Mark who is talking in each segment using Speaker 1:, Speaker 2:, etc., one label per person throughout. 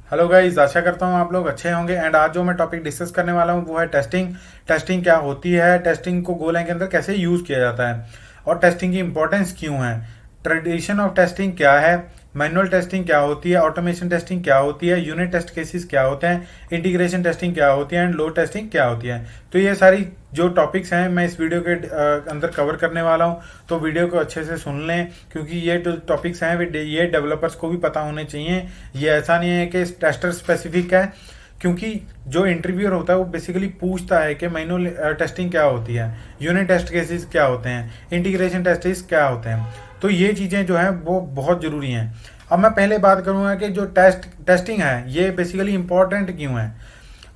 Speaker 1: Hello guys, आशा करता हूँ आप लोग अच्छे होंगे। एंड आज जो मैं टॉपिक डिस्कस करने वाला हूँ वो है टेस्टिंग। टेस्टिंग क्या होती है, टेस्टिंग को गोlang के अंदर कैसे यूज़ किया जाता है और टेस्टिंग की इंपॉर्टेंस क्यों है, ट्रेडिशन ऑफ टेस्टिंग क्या है, मैनुअल टेस्टिंग क्या होती है, ऑटोमेशन टेस्टिंग क्या होती है, यूनिट टेस्ट केसेस क्या होते हैं, इंटीग्रेशन टेस्टिंग क्या होती है एंड लोड टेस्टिंग क्या होती है। तो ये सारी जो टॉपिक्स हैं मैं इस वीडियो के अंदर कवर करने वाला हूँ। तो वीडियो को अच्छे से सुन लें क्योंकि ये जो टॉपिक्स हैं ये डेवलपर्स को भी पता होने चाहिए। ये ऐसा नहीं है कि टेस्टर स्पेसिफिक है, क्योंकि जो इंटरव्यूअर होता है वो बेसिकली पूछता है कि मैनुअल टेस्टिंग क्या होती है, यूनिट टेस्ट केसेस क्या होते हैं, इंटीग्रेशन टेस्टिंग क्या होते हैं। तो ये चीज़ें जो हैं वो बहुत ज़रूरी हैं। अब मैं पहले बात करूँगा कि जो टेस्टिंग है ये बेसिकली इंपॉर्टेंट क्यों है।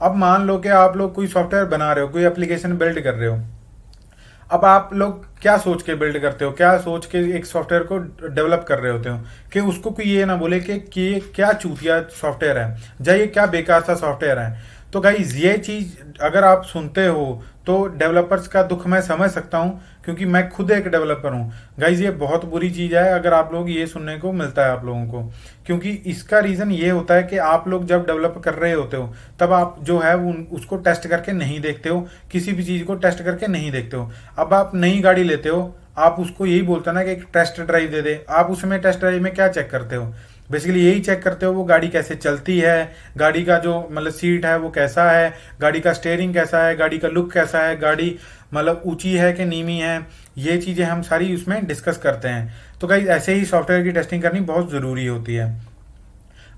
Speaker 1: अब मान लो कि आप लोग कोई सॉफ्टवेयर बना रहे हो, कोई एप्लीकेशन बिल्ड कर रहे हो। अब आप लोग क्या सोच के बिल्ड करते हो, क्या सोच के एक सॉफ्टवेयर को डेवलप कर रहे होते हो कि उसको कोई ये ना बोले कि ये क्या चूतिया सॉफ्टवेयर है या ये क्या बेकार सा सॉफ्टवेयर है। तो गाइज ये चीज अगर आप सुनते हो तो डेवलपर्स का दुख मैं समझ सकता हूँ, क्योंकि मैं खुद एक डेवलपर हूँ। गाइज ये बहुत बुरी चीज है अगर आप लोग ये सुनने को मिलता है आप लोगों को, क्योंकि इसका रीजन ये होता है कि आप लोग जब डेवलप कर रहे होते हो तब आप जो है वो उसको टेस्ट करके नहीं देखते हो, किसी भी चीज को टेस्ट करके नहीं देखते हो। अब आप नई गाड़ी लेते हो, आप उसको यही बोलते हो ना कि एक टेस्ट ड्राइव दे दे। आप उसमें टेस्ट ड्राइव में क्या चेक करते हो, बेसिकली यही चेक करते हो वो गाड़ी कैसे चलती है, गाड़ी का जो मतलब सीट है वो कैसा है, गाड़ी का स्टेयरिंग कैसा है, गाड़ी का लुक कैसा है, गाड़ी मतलब ऊंची है कि नीमी है। ये चीज़ें हम सारी उसमें डिस्कस करते हैं। तो गाइस ऐसे ही सॉफ्टवेयर की टेस्टिंग करनी बहुत ज़रूरी होती है।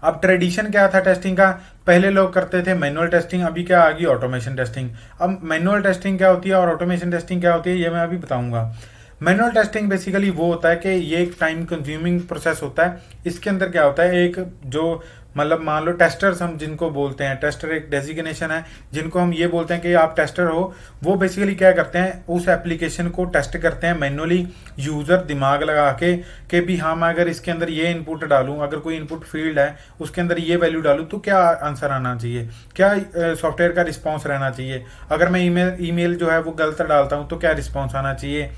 Speaker 1: अब ट्रेडिशन क्या था टेस्टिंग का, पहले लोग करते थे मैनुअल टेस्टिंग, अभी क्या आ गई ऑटोमेशन टेस्टिंग। अब मैनुअल टेस्टिंग क्या होती है और ऑटोमेशन टेस्टिंग क्या होती है ये मैं अभी बताऊंगा। मैनुअल टेस्टिंग बेसिकली वो होता है कि ये एक टाइम कंज्यूमिंग प्रोसेस होता है। इसके अंदर क्या होता है, एक जो मतलब मान लो टेस्टर्स हम जिनको बोलते हैं, टेस्टर एक डेजिग्नेशन है जिनको हम ये बोलते हैं कि आप टेस्टर हो। वो बेसिकली क्या करते हैं, उस एप्लीकेशन को टेस्ट करते हैं मैनुअली, यूजर दिमाग लगा के कि भी हाँ मैं अगर इसके अंदर ये इनपुट डालूं, अगर कोई इनपुट फील्ड है उसके अंदर ये वैल्यू डालूं तो क्या आंसर आना चाहिए, क्या सॉफ्टवेयर का रिस्पॉन्स रहना चाहिए। अगर मैं ईमेल जो है वो गलत डालता हूं तो क्या रिस्पॉन्स आना चाहिए,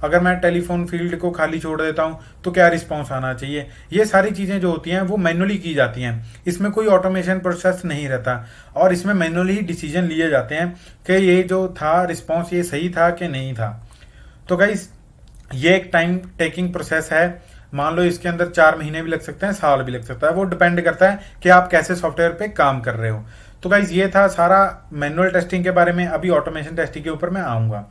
Speaker 1: अगर मैं टेलीफोन फील्ड को खाली छोड़ देता हूं तो क्या रिस्पॉन्स आना चाहिए। ये सारी चीज़ें जो होती हैं वो मैनुअली की जाती हैं, इसमें कोई ऑटोमेशन प्रोसेस नहीं रहता और इसमें मैनुअली डिसीजन लिए जाते हैं कि ये जो था रिस्पॉन्स ये सही था कि नहीं था। तो गाइस ये एक टाइम टेकिंग प्रोसेस है। मान लो इसके अंदर 4 महीने भी लग सकते हैं, साल भी लग सकता है, वो डिपेंड करता है कि आप कैसे सॉफ्टवेयर पे काम कर रहे हो। तो गाइस ये था सारा मैनुअल टेस्टिंग के बारे में। अभी ऑटोमेशन टेस्टिंग के ऊपर मैं आऊंगा।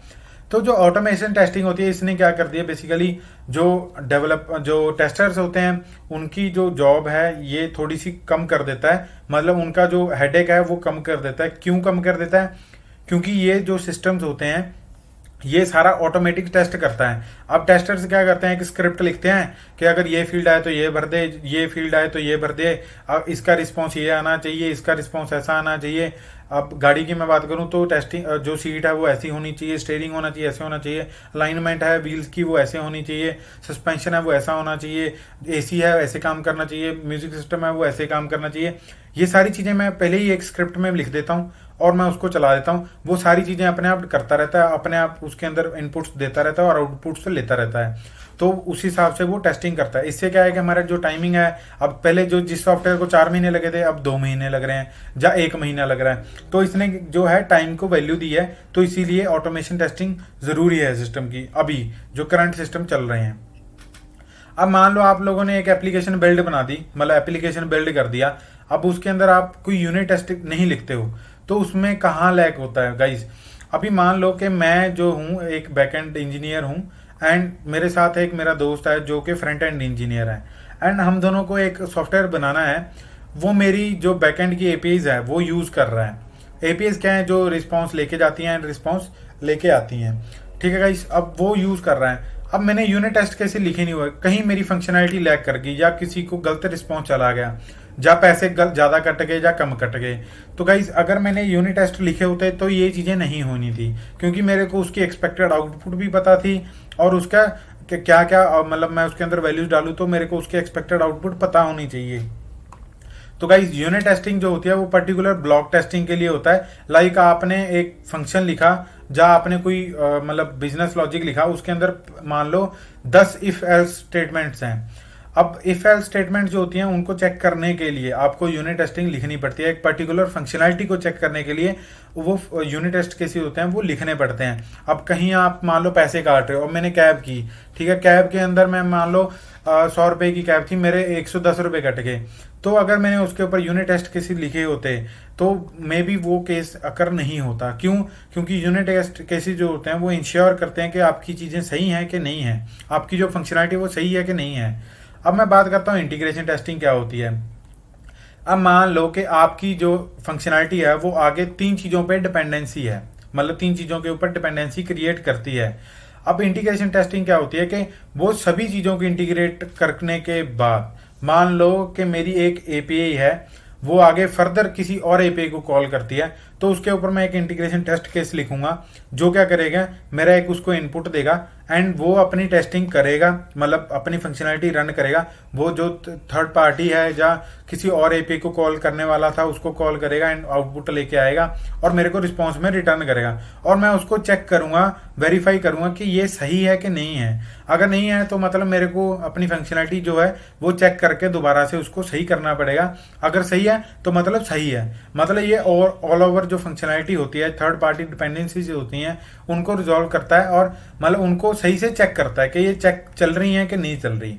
Speaker 1: तो जो ऑटोमेशन टेस्टिंग होती है इसने क्या कर दिया, बेसिकली जो टेस्टर्स होते हैं उनकी जो जॉब है ये थोड़ी सी कम कर देता है, मतलब उनका जो हेडेक है वो कम कर देता है। क्यों कम कर देता है, क्योंकि ये जो सिस्टम्स होते हैं ये सारा ऑटोमेटिक टेस्ट करता है। अब टेस्टर्स क्या करते हैं, एक स्क्रिप्ट लिखते हैं कि अगर ये फील्ड आए तो ये भर दे, ये फील्ड आए तो ये भर दे, अब इसका रिस्पॉन्स ये आना चाहिए, इसका रिस्पॉन्स ऐसा आना चाहिए। अब गाड़ी की मैं बात करूं तो टेस्टिंग जो सीट है वो ऐसी होनी चाहिए, स्टेयरिंग होना चाहिए ऐसे होना चाहिए, अलाइनमेंट है व्हील्स की वो ऐसे होनी चाहिए, सस्पेंशन है वो ऐसा होना चाहिए, एसी है ऐसे काम करना चाहिए, म्यूजिक सिस्टम है वो ऐसे काम करना चाहिए। ये सारी चीज़ें मैं पहले ही एक स्क्रिप्ट में लिख देता हूँ और मैं उसको चला देता हूँ। वो सारी चीज़ें अपने आप करता रहता है, अपने आप उसके अंदर इनपुट्स देता रहता है और आउटपुट्स लेता रहता है। तो उस हिसाब से वो टेस्टिंग करता है। इससे क्या है कि हमारा जो टाइमिंग है, अब पहले जो जिस सॉफ्टवेयर को 4 महीने लगे थे अब 2 महीने लग रहे हैं या 1 महीना लग रहा है। तो इसने जो है टाइम को वैल्यू दी है, तो इसीलिए ऑटोमेशन टेस्टिंग ज़रूरी है सिस्टम की, अभी जो करंट सिस्टम चल रहे हैं। अब मान लो आप लोगों ने एक एप्लीकेशन बिल्ड बना दी, मतलब एप्लीकेशन बिल्ड कर दिया, अब उसके अंदर आप कोई यूनिट टेस्ट नहीं लिखते हो तो उसमें कहाँ लैग होता है गाइज। अभी मान लो कि मैं जो हूँ एक बैकएंड इंजीनियर हूँ एंड मेरे साथ एक मेरा दोस्त है जो कि फ्रंट एंड इंजीनियर है, एंड हम दोनों को एक सॉफ्टवेयर बनाना है। वो मेरी जो बैकएंड की एपीआईज है वो यूज़ कर रहा है। एपीआईज क्या है, जो रिस्पॉन्स लेके जाती हैं एंड रिस्पॉन्स लेके आती हैं, ठीक है गाइस। अब वो यूज़ कर रहा है। अब मैंने यूनिट टेस्ट कैसे लिखे नहीं हुआ, कहीं मेरी फंक्शनैलिटी लैग कर गई या किसी को गलत रिस्पॉन्स चला गया, या पैसे ज़्यादा कट गए या कम कट गए। तो गाइज अगर मैंने यूनिट टेस्ट लिखे होते तो ये चीज़ें नहीं होनी थी, क्योंकि मेरे को उसकी एक्सपेक्टेड आउटपुट भी पता थी और उसका क्या क्या मतलब मैं उसके अंदर वैल्यूज डालूँ तो मेरे को उसकी एक्सपेक्टेड आउटपुट पता होनी चाहिए। तो गाइज यूनिट टेस्टिंग जो होती है वो पर्टिकुलर ब्लॉक टेस्टिंग के लिए होता है। लाइक आपने एक फंक्शन लिखा या आपने कोई मतलब बिजनेस लॉजिक लिखा, उसके अंदर मान लो 10 इफ एल्स स्टेटमेंट्स हैं। अब इफ एल्स स्टेटमेंट जो होती हैं उनको चेक करने के लिए आपको यूनिट टेस्टिंग लिखनी पड़ती है। एक पर्टिकुलर फंक्शनैलिटी को चेक करने के लिए वो यूनिट टेस्ट केसेस होते हैं वो लिखने पड़ते हैं। अब कहीं आप मान लो पैसे काट रहे हो, अब मैंने कैब की, ठीक है, कैब के अंदर मैं मान लो 100 रुपए की कैब थी, मेरे 110 रुपए कट गए, तो अगर मैंने उसके ऊपर यूनिट टेस्ट केसेस लिखे होते तो मे बी वो केस अकर नहीं होता। क्यों? क्योंकि यूनिट टेस्ट केसेस जो होते हैं वो इंश्योर करते हैं कि आपकी चीज़ें सही हैं कि नहीं है, आपकी जो फंक्शनैलिटी वो सही है कि नहीं है। अब मैं बात करता हूँ इंटीग्रेशन टेस्टिंग क्या होती है। अब मान लो कि आपकी जो फंक्शनैलिटी है वो आगे 3 चीज़ों पे डिपेंडेंसी है, मतलब 3 चीज़ों के ऊपर डिपेंडेंसी क्रिएट करती है। अब इंटीग्रेशन टेस्टिंग क्या होती है कि वो सभी चीज़ों को इंटीग्रेट करने के बाद मान लो कि मेरी एक एपीआई है, वो आगे फर्दर किसी और एपीआई को कॉल करती है, तो उसके ऊपर मैं एक इंटीग्रेशन टेस्ट केस लिखूंगा जो क्या करेगा, मेरा एक उसको इनपुट देगा एंड वो अपनी टेस्टिंग करेगा, मतलब अपनी फंक्शनैलिटी रन करेगा। वो जो थर्ड पार्टी है या किसी और एपीआई को कॉल करने वाला था उसको कॉल करेगा एंड आउटपुट लेके आएगा और मेरे को रिस्पॉन्स में रिटर्न करेगा, और मैं उसको चेक करूंगा, वेरीफाई करूंगा कि ये सही है कि नहीं है। अगर नहीं है तो मतलब मेरे को अपनी फंक्शनैलिटी जो है वो चेक करके दोबारा से उसको सही करना पड़ेगा। अगर सही है तो मतलब सही है, मतलब ये ऑल ओवर जो फंक्शनैलिटी होती है, थर्ड पार्टी डिपेंडेंसीज होती हैं, उनको रिजॉल्व करता है और मतलब उनको सही से चेक करता है कि ये चेक चल रही है कि नहीं चल रही।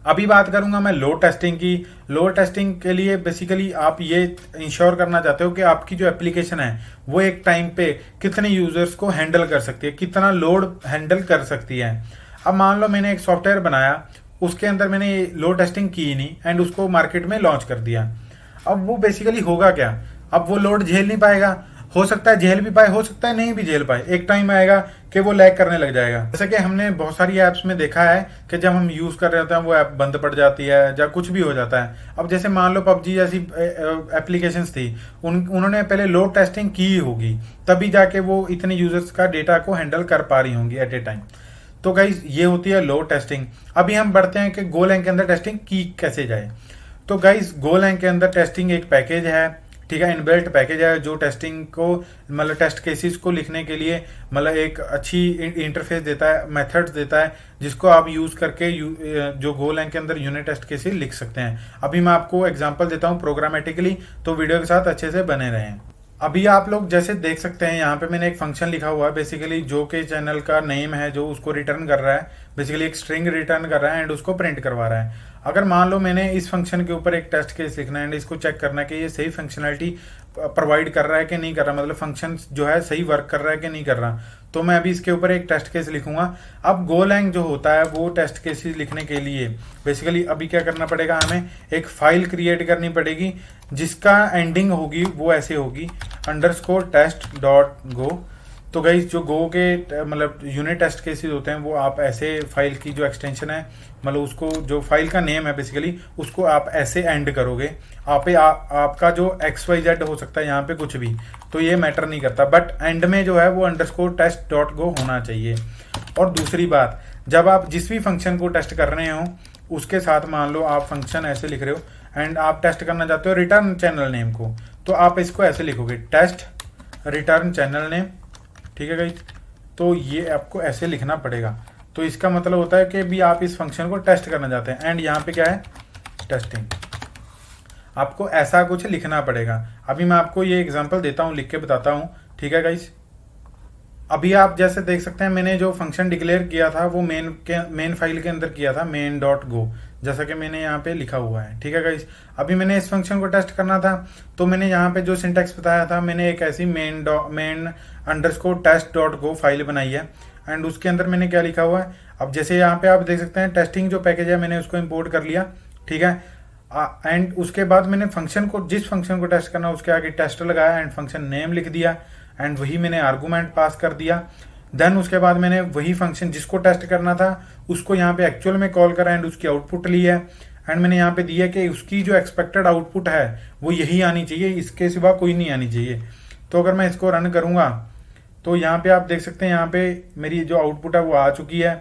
Speaker 1: अभी बात करूंगा मैं लोड टेस्टिंग की। लोड टेस्टिंग के लिए बेसिकली आप ये इंश्योर करना चाहते हो कि आपकी जो एप्लीकेशन है वो एक टाइम पे कितने यूजर्स को हैंडल कर सकती है, कितना लोड हैंडल कर सकती है। अब मान लो मैंने एक सॉफ्टवेयर बनाया, उसके अंदर मैंने लोड टेस्टिंग की नहीं एंड उसको मार्केट में लॉन्च कर दिया। अब वो बेसिकली होगा क्या, अब वो लोड झेल नहीं पाएगा, हो सकता है झेल भी पाए, हो सकता है नहीं भी झेल पाए, एक टाइम आएगा कि वो लैग करने लग जाएगा। जैसे कि हमने बहुत सारी ऐप्स में देखा है कि जब हम यूज कर रहे होते हैं वो ऐप बंद पड़ जाती है या कुछ भी हो जाता है। अब जैसे मान लो पबजी जैसी एप्लीकेशंस थी, उन्होंने पहले लोड टेस्टिंग की होगी, तभी जाके वो इतने यूजर्स का डेटा को हैंडल कर पा रही होंगी एट ए टाइम। तो गाइज ये होती है लोड टेस्टिंग। अभी हम बढ़ते हैं कि गोलैंग के अंदर टेस्टिंग की कैसे जाए। तो गाइज गोलैंग के अंदर टेस्टिंग एक पैकेज है, ठीक है, इनबिल्ट पैकेज है जो टेस्टिंग को मतलब टेस्ट केसेस को लिखने के लिए मतलब एक अच्छी इंटरफेस देता है, मेथड्स देता है, जिसको आप यूज करके जो गोलैंग के अंदर यूनिट टेस्ट केसेस लिख सकते हैं। अभी मैं आपको एग्जांपल देता हूं प्रोग्रामेटिकली, तो वीडियो के साथ अच्छे से बने रहें। अभी आप लोग जैसे देख सकते हैं यहाँ पे मैंने एक फंक्शन लिखा हुआ है बेसिकली, जो कि चैनल का नेम है, जो उसको रिटर्न कर रहा है, बेसिकली एक स्ट्रिंग रिटर्न कर रहा है एंड उसको प्रिंट करवा रहा है। अगर मान लो मैंने इस फंक्शन के ऊपर एक टेस्ट केस लिखना है एंड इसको चेक करना है कि ये सही फंक्शनैलिटी प्रोवाइड कर रहा है कि नहीं कर रहा, मतलब फंक्शन जो है सही वर्क कर रहा है कि नहीं कर रहा, तो मैं अभी इसके ऊपर एक टेस्ट केस लिखूंगा। अब गोलैंग जो होता है वो टेस्ट केसेस लिखने के लिए बेसिकली अभी क्या करना पड़ेगा, हमें एक फाइल क्रिएट करनी पड़ेगी जिसका एंडिंग होगी वो ऐसे होगी _test.go। तो गाइस जो गो के मतलब यूनिट टेस्ट केसेस होते हैं वो आप ऐसे फाइल की जो एक्सटेंशन है, मतलब उसको जो फाइल का नेम है बेसिकली उसको आप ऐसे एंड करोगे। आपका जो XYZ हो सकता है यहाँ पे कुछ भी, तो ये मैटर नहीं करता, बट एंड में जो है वो _test.go होना चाहिए। और दूसरी बात, जब आप जिस भी फंक्शन को टेस्ट कर रहे हो उसके साथ मान लो आप फंक्शन ऐसे लिख रहे हो एंड आप टेस्ट करना चाहते हो रिटर्न चैनल नेम को, तो आप इसको ऐसे लिखोगे टेस्ट रिटर्न चैनल नेम, ठीक है गाइस। तो ये आपको ऐसे लिखना पड़ेगा। तो इसका मतलब होता है कि भी आप इस फंक्शन को टेस्ट करना चाहते हैं एंड यहाँ पे क्या है टेस्टिंग, आपको ऐसा कुछ लिखना पड़ेगा। अभी मैं आपको ये एग्जांपल देता हूँ, लिख के बताता हूँ, ठीक है गाइस। अभी आप जैसे देख सकते हैं मैंने जो फंक्शन डिक्लेयर किया था वो मेन फाइल के अंदर किया था main.go, जैसा कि मैंने यहाँ पे लिखा हुआ है, ठीक है गाइस। अभी मैंने इस फंक्शन को टेस्ट करना था तो मैंने यहाँ पे जो सिंटैक्स बताया था, मैंने एक ऐसी main_test.go फाइल बनाई है एंड उसके अंदर मैंने क्या लिखा हुआ है। अब जैसे यहाँ पे आप देख सकते हैं टेस्टिंग जो पैकेज है मैंने उसको इम्पोर्ट कर लिया, ठीक है। एंड उसके बाद मैंने फंक्शन को, जिस फंक्शन को टेस्ट करना उसके आगे टेस्ट लगाया एंड फंक्शन नेम लिख दिया एंड वही मैंने आर्गूमेंट पास कर दिया। देन उसके बाद मैंने वही फंक्शन जिसको टेस्ट करना था उसको यहाँ पे एक्चुअल में कॉल करा एंड उसकी आउटपुट ली है एंड मैंने यहाँ पे दिया कि उसकी जो एक्सपेक्टेड आउटपुट है वो यही आनी चाहिए, इसके सिवा कोई नहीं आनी चाहिए। तो अगर मैं इसको रन करूँगा तो यहाँ पे आप देख सकते हैं यहाँ पे मेरी जो आउटपुट है वो आ चुकी है,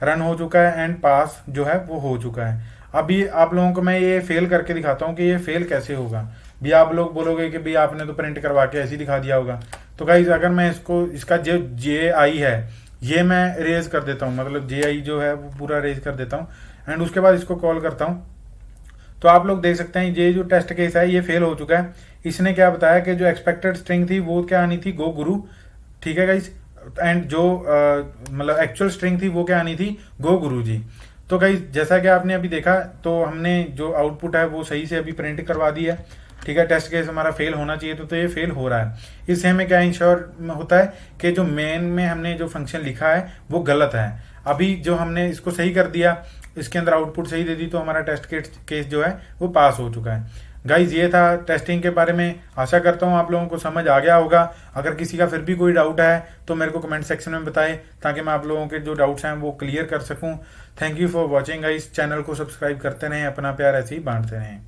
Speaker 1: रन हो चुका है एंड पास जो है वो हो चुका है। अभी आप लोगों को मैं ये फेल करके दिखाता हूँ कि ये फेल कैसे होगा। भी आप लोग बोलोगे कि भाई आपने तो प्रिंट करवा के ऐसे ही दिखा दिया होगा। तो गाइज अगर मैं इसका जो JI है ये मैं रेज कर देता हूँ, मतलब JI जो है वो पूरा रेज कर देता हूँ एंड उसके बाद इसको कॉल करता हूँ। तो आप लोग देख सकते हैं ये जो टेस्ट केस है ये फेल हो चुका है। इसने क्या बताया कि जो एक्सपेक्टेड स्ट्रिंग थी वो क्या आनी थी, गो गुरु, ठीक है गाइस, एंड जो मतलब एक्चुअल स्ट्रिंग थी वो क्या आनी थी, गो गुरु जी। तो गाइस जैसा कि आपने अभी देखा, तो हमने जो आउटपुट है वो सही से अभी प्रिंट करवा दी है, ठीक है। टेस्ट केस हमारा फेल होना चाहिए तो ये फेल हो रहा है। इससे हमें क्या इंश्योर होता है कि जो मेन में हमने जो फंक्शन लिखा है वो गलत है। अभी जो हमने इसको सही कर दिया, इसके अंदर आउटपुट सही दे दी, तो हमारा टेस्ट केस जो है वो पास हो चुका है। गाइज ये था टेस्टिंग के बारे में। आशा करता हूँ आप लोगों को समझ आ गया होगा। अगर किसी का फिर भी कोई डाउट है तो मेरे को कमेंट सेक्शन में बताएं, ताकि मैं आप लोगों के जो डाउट्स हैं वो क्लियर कर सकूं। Thank you for watching guys. Channel को सब्सक्राइब करते रहें, अपना प्यार ऐसे ही बांटते रहें।